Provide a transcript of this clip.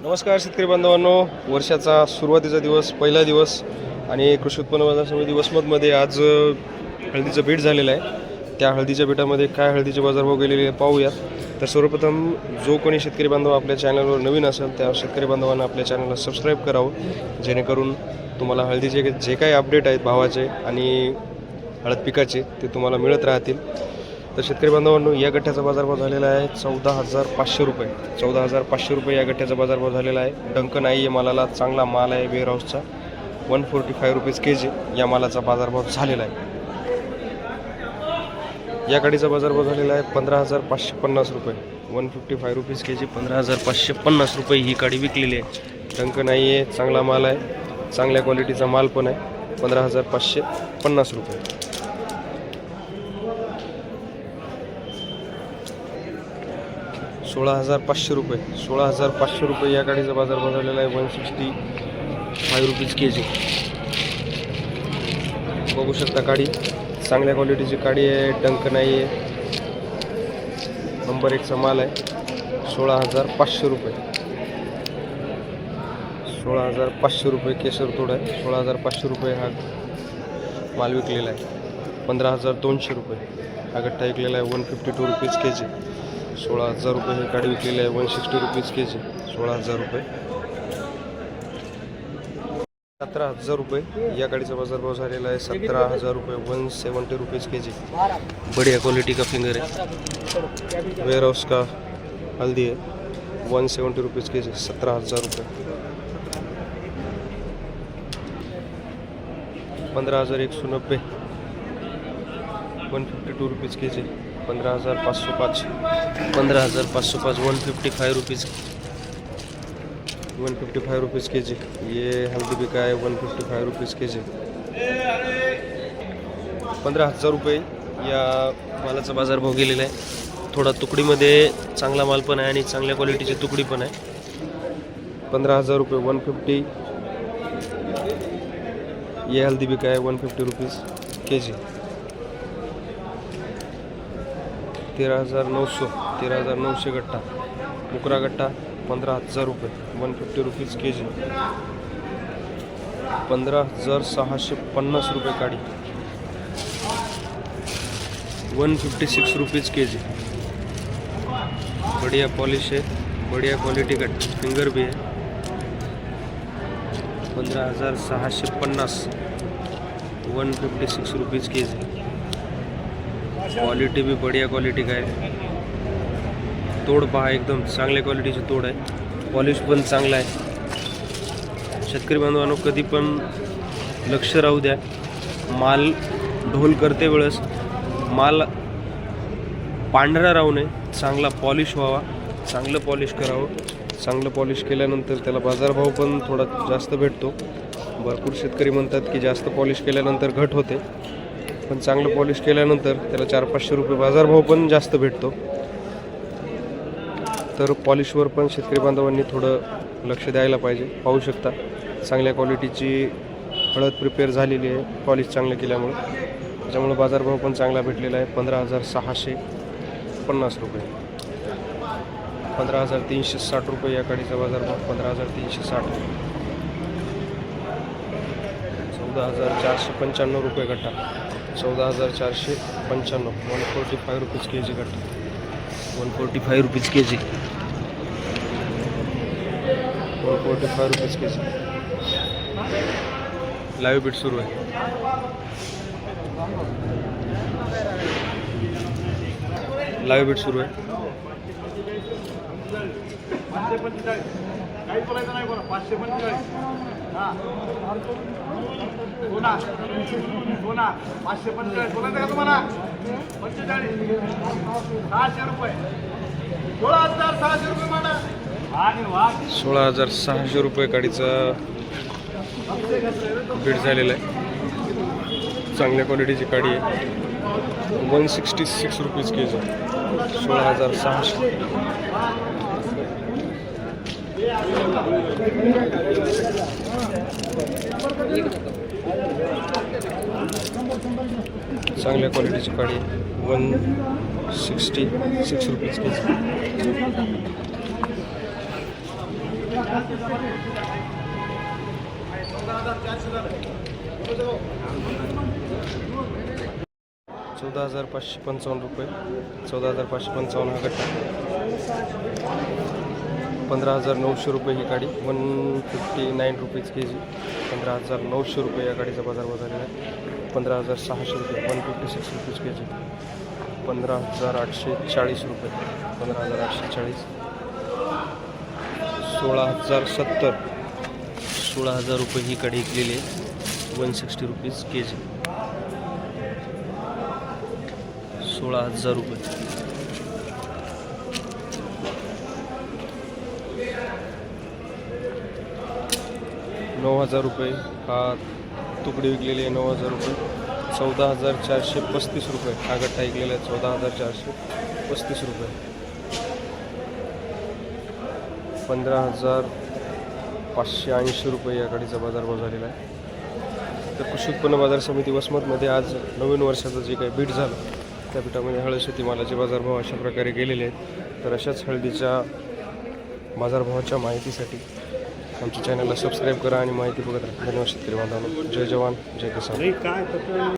नमस्कार शेतकरी बांधवांनो, वर्षाचा सुरुवातीचा दिवस, पहिला दिवस आणि कृषी उत्पन्न बाजार समिती वसमतमध्ये आज हळदीचं बीट झालेलं आहे. त्या हळदीच्या बीटामध्ये काय हळदीचे बाजारभाव गेलेले पाहूयात. तर सर्वप्रथम जो कोणी शेतकरी बांधव आपल्या चॅनलवर नवीन असेल त्या शेतकरी बांधवांना आपल्या चॅनलला सबस्क्राईब करावं, जेणेकरून तुम्हाला हळदीचे जे काही अपडेट आहेत भावाचे आणि हळद पिकाचे ते तुम्हाला मिळत राहतील. तर शेतकरी बांधवांनो, या गठ्ठ्याचा बाजारभाव झालेला आहे 14,500 रुपये. 14,500 रुपये या गठ्ठ्याचा बाजारभाव झालेला आहे. डंक नाही आहे मालाला, चांगला माल आहे वेअरहाऊसचा. 145 रुपीज के-जी या मालाचा बाजारभाव झालेला आहे. या गाडीचा बाजारभाव झालेला आहे 15,550 रुपये. 155 रुपीज के-जी, 15,550 रुपये ही गाडी विकलेली आहे. डंक नाही आहे, चांगला माल आहे, चांगल्या क्वालिटीचा माल पण आहे. 15,550 रुपये. 16,500 रुपये. 16,500 रुपये या गाडीचा बाजारभाव झालेला आहे. 165 रुपीज के-जी. बघू शकता गाडी चांगल्या क्वालिटीची गाडी आहे, डंक नाही आहे, नंबर 1चा माल आहे. 16,500 रुपये. 16,500 रुपये केसर तोड आहे. 16,500 रुपये हा माल विकलेला आहे. 15,200 रुपये हा गठ्ठा विकलेला आहे. 152 रुपीज के-जी. 16,000 रुपये ही गाडी विकलेली आहे. 160 रुपीज के-जी. 16,000 रुपये. 17,000 रुपये या गाडीचा बाजारभाव झालेला आहे. 17,000 रुपये. 170 रुपीज के-जी. बढ़िया क्वालिटी का फिंगर है, वेयर हाउस का हल्दी है. 170 रुपीज के-जी. 17,000 रुपये. 15,190. 152 rupees KG. 15,505. 15,505. 155 rupees. 155 rupees KG. ये हल्दी बिका है 155 रुपीज़ के-जी. 15,000 रुपये या मालाचा बाजारभाव गेलेला आहे. थोडा तुकडीमध्ये चांगला माल पण आहे आणि चांगल्या क्वालिटीची तुकडी पण आहे. 15,000 रुपये. 150. ये हल्दी बिका है 150 रुपीज़ के-जी. 13,900. 13,900 गट्टा. मुकरा गट्टा 15,000 रुपये. 150 रुपीज़ के-जी. 15,650 रुपये काड़ी. 156 रुपीज़ के-जी. बढ़िया पॉलिश है, बढ़िया क्वालिटी का फिंगर भी है. 15,650. 156 रुपीज़ के-जी. क्वालिटी भी बढ़िया क्वालिटी का आहे. तोड पहा, एकदम चांगल्या क्वालिटीची तोड आहे. पॉलिश पण चांगला आहे. शेतकरी बांधवांनो, कधी पण लक्ष राहू द्या, माल ढोल करते वेळेस माल पांढरा राहू नये, चांगला पॉलिश व्हावा. चांगलं पॉलिश करावं. चांगलं पॉलिश केल्यानंतर त्याला बाजारभाव पण थोडा जास्त भेटतो. भरपूर शेतकरी म्हणतात की जास्त पॉलिश केल्यानंतर घट होते, पण चांगलं पॉलिश केल्यानंतर त्याला 400-500 रुपये बाजारभाव पण जास्त भेटतो. तर पॉलिशवर पण शेतकरी बांधवांनी थोडं लक्ष द्यायला पाहिजे. पाहू शकता चांगल्या क्वालिटीची हळद प्रिपेअर झालेली आहे पॉलिश चांगलं केल्यामुळे. त्याच्यामुळे बाजारभाव पण चांगला भेटलेला आहे. 15,650 रुपये. 15,360 रुपये या गाडीचा बाजारभाव. 15,360. 14,495 रुपये गट्टा. 14,495. 145 रुपीज़ के-जी गट्टा. 145 rupees KG. 145 rupees KG. Live beat सुरू आहे. लाइव बीट सुरू आहे. ₹16,600 रुपये गाडीचा बीट झालेला आहे. चांगल्या क्वालिटीची गाडी आहे. 166 रुपीज़ के-जी. 16,600. चांगल्या क्वालिटीची काडी 166 रुपीज के-जी. ₹14,555 14,555 हा गट्टा. ₹15,900 ही गाडी. 159 रुपीज के जी. ₹15,900 या गाडीचा बाजारभाव झालेला आहे. ₹15,600 156 रुपीज के जी. ₹15,840 ₹15,840. 16,070 ₹16,000 ही गाडी विकलेली आहे. 160 रुपीज के जी. ₹16,000. ₹9,000 हा तुकडी विकलेली आहे. ₹9,000. ₹14,435 हा गट्टा विकलेला आहे. ₹14,435. ₹15,580 या गाडीचा बाजारभाव झालेला आहे. तर कृषी उत्पन्न बाजार समिती वसमतमध्ये आज नवीन वर्षाचं जे काही बीट झालं त्या बीटामध्ये हळद शेतीमालाचे बाजारभाव अशा प्रकारे गेलेले आहेत. तर अशाच हळदीच्या बाजारभावाच्या माहितीसाठी आमच्या चॅनलला सबस्क्राईब करा आणि माहिती बघत राहा. धन्यवाद शेतकरी बांधवांनो. जय जवान जय किसान.